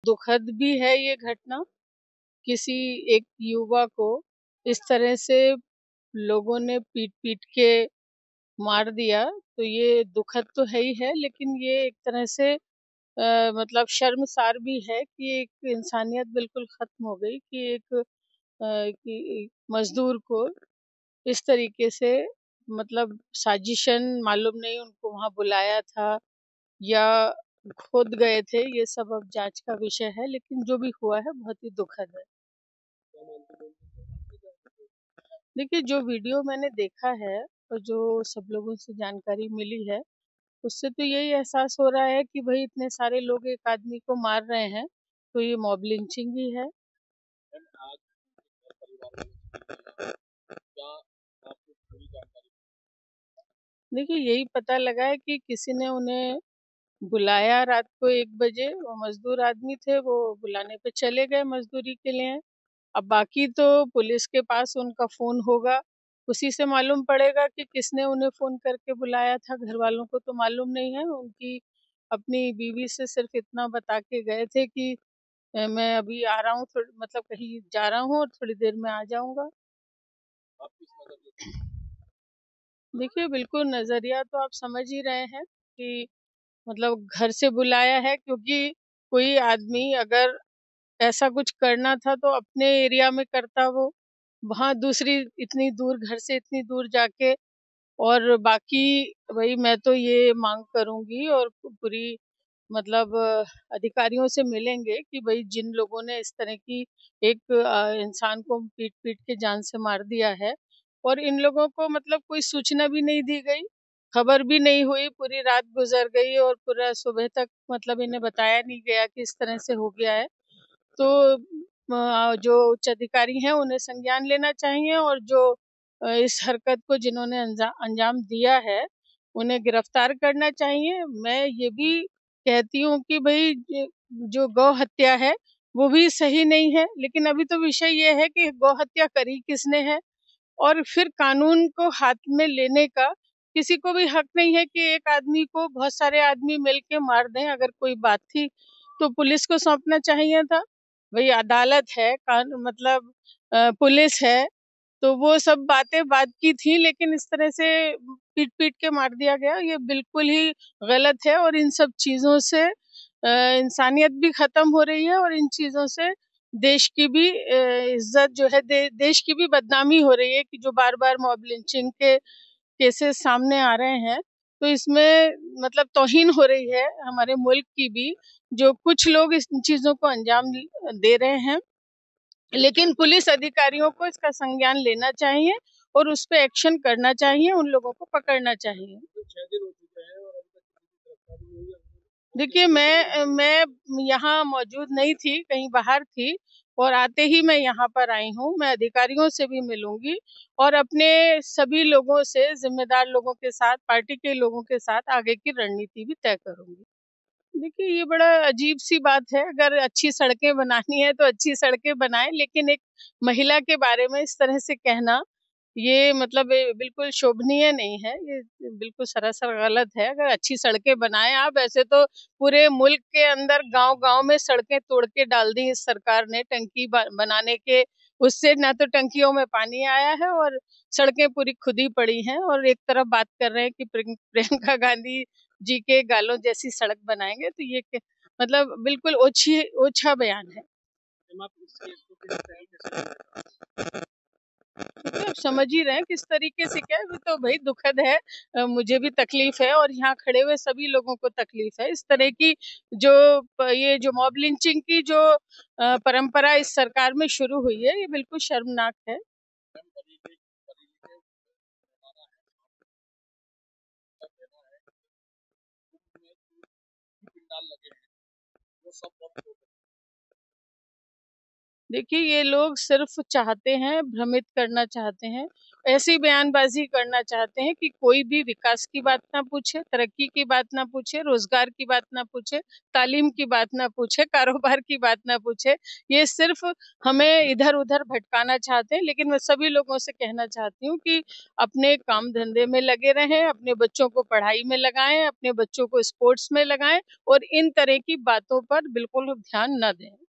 दुखद भी है ये घटना। किसी एक युवा को इस तरह से लोगों ने पीट-पीट के मार दिया, तो ये दुखद तो है ही है, लेकिन ये एक तरह से मतलब शर्मसार भी है कि एक इंसानियत बिल्कुल खत्म हो गई कि कि मजदूर को इस तरीके से मतलब साजिशन मालूम नहीं उनको वहां बुलाया था या खुद गए थे, ये सब अब जांच का विषय है, लेकिन जो भी हुआ है बहुत ही दुखद है। देखिए, जो वीडियो मैंने देखा है और जो सब लोगों से जानकारी मिली है, उससे तो यही एहसास हो रहा है कि भाई इतने सारे लोग एक आदमी को मार रहे हैं, तो ये मॉब लिंचिंग ही है। देखिए, यही पता लगा है कि किसी ने उन्हें बुलाया रात को 1 बजे, वो मजदूर आदमी थे, वो बुलाने पे चले गए मजदूरी के लिए। अब बाकी तो पुलिस के पास उनका फ़ोन होगा, उसी से मालूम पड़ेगा कि किसने उन्हें फ़ोन करके बुलाया था। घरवालों को तो मालूम नहीं है, उनकी अपनी बीवी से सिर्फ़ इतना बता के गए थे कि मैं अभी आ रहा हूँ, मतलब कहीं जा रहा हूँ और थोड़ी देर में आ जाऊँगा। देखिए, बिल्कुल नज़रिया तो आप समझ ही रहे हैं कि मतलब घर से बुलाया है, क्योंकि कोई आदमी अगर ऐसा कुछ करना था तो अपने एरिया में करता वो, वहाँ दूसरी इतनी दूर घर से इतनी दूर जाके। और बाकी भाई मैं तो ये मांग करूँगी और पूरी मतलब अधिकारियों से मिलेंगे कि भाई जिन लोगों ने इस तरह की एक इंसान को पीट-पीट के जान से मार दिया है और इन लोगों को मतलब कोई सूचना भी नहीं दी गई, खबर भी नहीं हुई, पूरी रात गुज़र गई और पूरा सुबह तक मतलब इन्हें बताया नहीं गया कि इस तरह से हो गया है। तो जो उच्च अधिकारी हैं उन्हें संज्ञान लेना चाहिए और जो इस हरकत को जिन्होंने अंजाम दिया है, उन्हें गिरफ्तार करना चाहिए। मैं ये भी कहती हूँ कि भई जो गौ हत्या है, वो भी सही नहीं है, लेकिन अभी तो विषय ये है कि गौ हत्या करी किसने है और फिर कानून को हाथ में लेने का किसी को भी हक नहीं है कि एक आदमी को बहुत सारे आदमी मिलके मार दें। अगर कोई बात थी, तो पुलिस को सौंपना चाहिए था। भई अदालत है, मतलब पुलिस है, तो वो सब बातें बाद की थी, लेकिन इस तरह से पीट-पीट के मार दिया गया, ये बिल्कुल ही गलत है और इन सब चीज़ों से इंसानियत भी खत्म हो रही है और इन चीज़ों से देश की भी इज़्ज़त जो है देश की भी बदनामी हो रही है कि जो बार-बार मॉब लिंचिंग के केसेस सामने आ रहे हैं, तो इसमें मतलब तौहीन हो रही है हमारे मुल्क की भी, जो कुछ लोग इस चीज़ों को अंजाम दे रहे हैं। लेकिन पुलिस अधिकारियों को इसका संज्ञान लेना चाहिए और उस पे एक्शन करना चाहिए, उन लोगों को पकड़ना चाहिए। देखिए, मैं यहाँ मौजूद नहीं थी, कहीं बाहर थी और आते ही मैं यहाँ पर आई हूँ। मैं अधिकारियों से भी मिलूँगी और अपने सभी लोगों से, ज़िम्मेदार लोगों के साथ, पार्टी के लोगों के साथ आगे की रणनीति भी तय करूँगी। देखिए, ये बड़ा अजीब-सी बात है, अगर अच्छी सड़कें बनानी है तो अच्छी सड़कें बनाएँ, लेकिन एक महिला के बारे में इस तरह से कहना, ये मतलब बिल्कुल शोभनीय नहीं है, ये बिल्कुल सरासर गलत है। अगर अच्छी सड़कें बनाएँ आप, ऐसे तो पूरे मुल्क के अंदर गाँव-गाँव में सड़कें तोड़ के डाल दी इस सरकार ने टंकी बनाने के, उससे ना तो टंकियों में पानी आया है और सड़कें पूरी खुदी पड़ी हैं और एक तरफ बात कर रहे हैं कि प्रियंका गांधी जी के गालों जैसी सड़क बनाएँगे, तो ये मतलब बिल्कुल ओछा बयान है। तो आप समझ ही रहे हैं किस तरीके से क्या है, वो तो भाई दुखद है। मुझे भी तकलीफ है और यहाँ खड़े हुए सभी लोगों को तकलीफ है। इस तरह की जो ये जो मॉब लिंचिंग की जो परंपरा इस सरकार में शुरू हुई है, ये बिल्कुल शर्मनाक है। देखिए, ये लोग सिर्फ़ चाहते हैं, भ्रमित करना चाहते हैं, ऐसी बयानबाज़ी करना चाहते हैं कि कोई भी विकास की बात ना पूछे, तरक्की की बात ना पूछे, रोज़गार की बात ना पूछे, तालीम की बात ना पूछे, कारोबार की बात ना पूछे। ये सिर्फ़ हमें इधर-उधर भटकाना चाहते हैं, लेकिन मैं सभी लोगों से कहना चाहती हूँ कि अपने काम-धंधे में लगे रहें, अपने बच्चों को पढ़ाई में लगाएँ, अपने बच्चों को स्पोर्ट्स में लगाएँ और इन तरह की बातों पर बिल्कुल ध्यान ना दें।